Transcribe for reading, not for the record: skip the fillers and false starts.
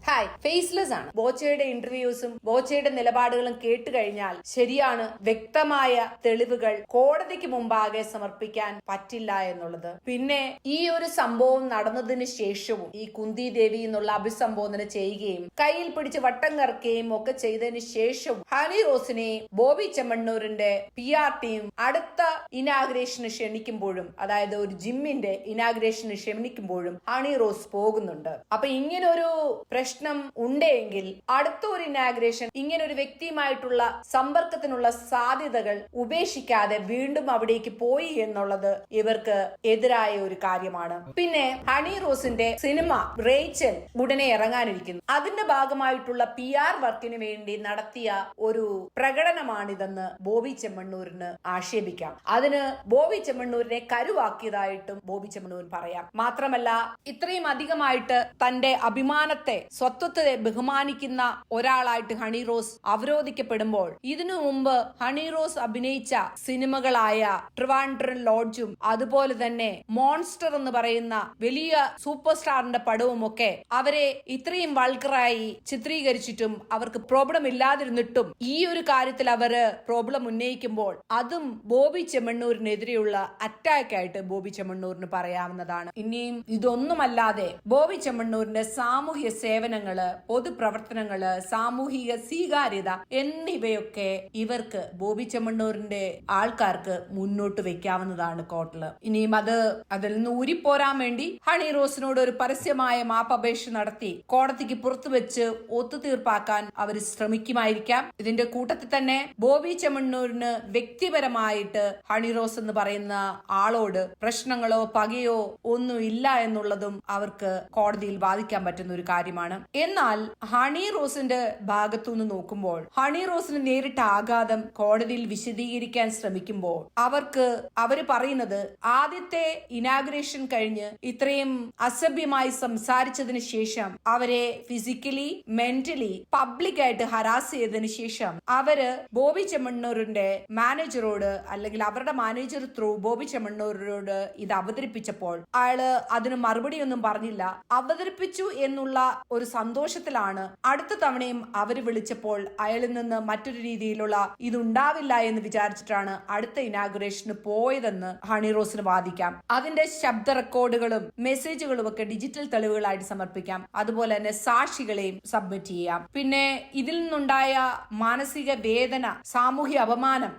Hi, faceless ആണ്. ബോച്ചയുടെ ഇന്റർവ്യൂസും ബോച്ചയുടെ നിലപാടുകളും കേട്ട് കഴിഞ്ഞാൽ ശരിയാണ്, വ്യക്തമായ തെളിവുകൾ കോടതിക്ക് മുമ്പാകെ സമർപ്പിക്കാൻ പറ്റില്ല എന്നുള്ളത്. പിന്നെ ഈ ഒരു സംഭവം നടന്നതിന് ശേഷവും ഈ കുന്തി ദേവി എന്നുള്ള അഭിസംബോധന ചെയ്യുകയും കയ്യിൽ പിടിച്ച് വട്ടം കറക്കുകയും ഒക്കെ ചെയ്തതിന് ശേഷവും ഹണി റോസിനെ ബോബി ചെമ്മണ്ണൂരിന്റെ PR ടീം അടുത്ത ഇനാഗ്രേഷന് ക്ഷണിക്കുമ്പോഴും, അതായത് ഒരു ജിമ്മിന്റെ ഇനാഗ്രേഷന് ക്ഷണിക്കുമ്പോഴും ഹണി റോസ് പോകുന്നുണ്ട്. അപ്പൊ ഇങ്ങനെ ഒരു പ്രശ്നം ഉണ്ടെങ്കിൽ അടുത്ത ഒരു ഇനാഗ്രേഷൻ ഇങ്ങനെ ഒരു വ്യക്തിയുമായിട്ടുള്ള സമ്പർക്കത്തിനുള്ള സാധ്യതകൾ ഉപേക്ഷിക്കാതെ വീണ്ടും അവിടേക്ക് പോയി എന്നുള്ളത് ഇവർക്ക് എതിരായ ഒരു കാര്യമാണ്. പിന്നെ ഹണി റോസിന്റെ സിനിമ റേച്ചൽ ഉടനെ ഇറങ്ങാനിരിക്കുന്നു. അതിന്റെ ഭാഗമായിട്ടുള്ള PR വർക്കിന് വേണ്ടി നടത്തിയ ഒരു പ്രകടനമാണിതെന്ന് ബോബി ചെമ്മണ്ണൂരിന് ആക്ഷേപിക്കാം. അതിന് ബോബി ചെമ്മണ്ണൂരിനെ കരുവാക്കിയതായിട്ടും ബോബി ചെമ്മണ്ണൂർ പറയാം. മാത്രമല്ല, ഇത്രയും അധികമായിട്ട് തന്റെ അഭിമാനത്തെ, സ്വത്വത്തെ ബഹുമാനിക്കുന്ന ഒരാളായിട്ട് ഹണി റോസ് അവരോധിക്കപ്പെടുമ്പോൾ ഇതിനു മുമ്പ് ഹണി റോസ് അഭിനയിച്ച സിനിമകളായ ട്രിവാൻഡ്രം ലോഡ്ജും അതുപോലെ തന്നെ മോൺസ്റ്റർ എന്ന് പറയുന്ന വലിയ സൂപ്പർ സ്റ്റാറിന്റെ പടവും ഒക്കെ അവരെ ഇത്രയും വൾഗറായി ചിത്രീകരിച്ചിട്ടും അവർക്ക് പ്രോബ്ലം ഇല്ലാതിരുന്നിട്ടും ഈ ഒരു കാര്യത്തിൽ അവര് പ്രോബ്ലം ഉന്നയിക്കുമ്പോൾ അതും ബോബി ചെമ്മണ്ണൂരിനെതിരെയുള്ള അറ്റാക്ക് ആയിട്ട് ബോബി ചെമ്മണ്ണൂരിന് പറയാവുന്നതാണ്. ഇനിയും ഇതൊന്നുമല്ലാതെ ബോബി ചെമ്മണ്ണൂരിന്റെ സാമൂഹ്യ സേവനങ്ങള്, പൊതുപ്രവർത്തനങ്ങള്, സാമൂഹിക സ്വീകാര്യത എന്നിവയൊക്കെ ഇവർക്ക്, ബോബി ചെമ്മണ്ണൂരിന്റെ ആൾക്കാർക്ക് മുന്നോട്ട് വെക്കാവുന്നതാണ് കോർട്ടില്. ഇനിയും അതിൽ നിന്ന് ഊരിപ്പോരാൻ വേണ്ടി ഹണി റോസിനോട് ഒരു പരസ്യമായ മാപ്പപേക്ഷ നടത്തി കോടതിക്ക് പുറത്തു വെച്ച് ഒത്തുതീർപ്പാക്കാൻ അവർ ശ്രമിക്കുമായിരിക്കാം. ഇതിന്റെ കൂട്ടത്തിൽ തന്നെ ബോബി ചെമ്മണ്ണൂരിന് വ്യക്തിപരമായിട്ട് ഹണി റോസ് എന്ന് പറയുന്ന ആളോട് പ്രശ്നങ്ങളോ പകയോ ഒന്നും ഇല്ല എന്നുള്ളതും അവർക്ക് കോടതിയിൽ വാദിക്കാൻ പറ്റുന്ന ഒരു കാര്യമാണ്. എന്നാൽ ഹണി റോസിന്റെ ഭാഗത്തുനിന്ന് നോക്കുമ്പോൾ ഹണി റോസിന് നേരിട്ട ആഘാതം കോടതിയിൽ വിശദീകരിക്കാൻ ശ്രമിക്കുമ്പോൾ അവര് പറയുന്നത് ആദ്യത്തെ ഇനാഗുറേഷൻ കഴിഞ്ഞ് ഇത്രയും അസഭ്യമായി സംസാരിച്ചതിന് ശേഷം അവരെ ഫിസിക്കലി, മെന്റലി, പബ്ലിക്കായിട്ട് ഹരാസ് ചെയ്തതിന് ശേഷം അവര് ബോബി ചെമ്മണ്ണൂരിന്റെ മാനേജറോട്, അല്ലെങ്കിൽ അവരുടെ മാനേജർ ത്രൂ ബോബി ചെമ്മണ്ണൂരിനോട് ഇത് അവതരിപ്പിച്ചപ്പോൾ അയാള് അതിന് മറുപടി ഒന്നും പറഞ്ഞില്ല. അവതരിപ്പിച്ചു എന്നുള്ള ഒരു സന്തോഷത്തിലാണ് അടുത്ത തവണയും അവര് വിളിച്ചപ്പോൾ അയാളിൽ നിന്ന് മറ്റൊരു രീതിയിലുള്ള ഇതുണ്ടാവില്ല എന്ന് വിചാരിച്ചിട്ടാണ് അടുത്ത ഇനാഗുറേഷന് പോയതെന്ന് ഹണി റോസിന് വാദിക്കാം. അതിന്റെ ശബ്ദ റെക്കോർഡുകളും മെസ്സേജുകളും ഒക്കെ ഡിജിറ്റൽ തെളിവുകളായിട്ട് സമർപ്പിക്കാം. അതുപോലെ തന്നെ സാക്ഷികളെയും സബ്മിറ്റ് ചെയ്യാം. പിന്നെ ഇതിൽ നിന്നുണ്ടായ മാനസിക വേദന, സാമൂഹ്യ അപമാനം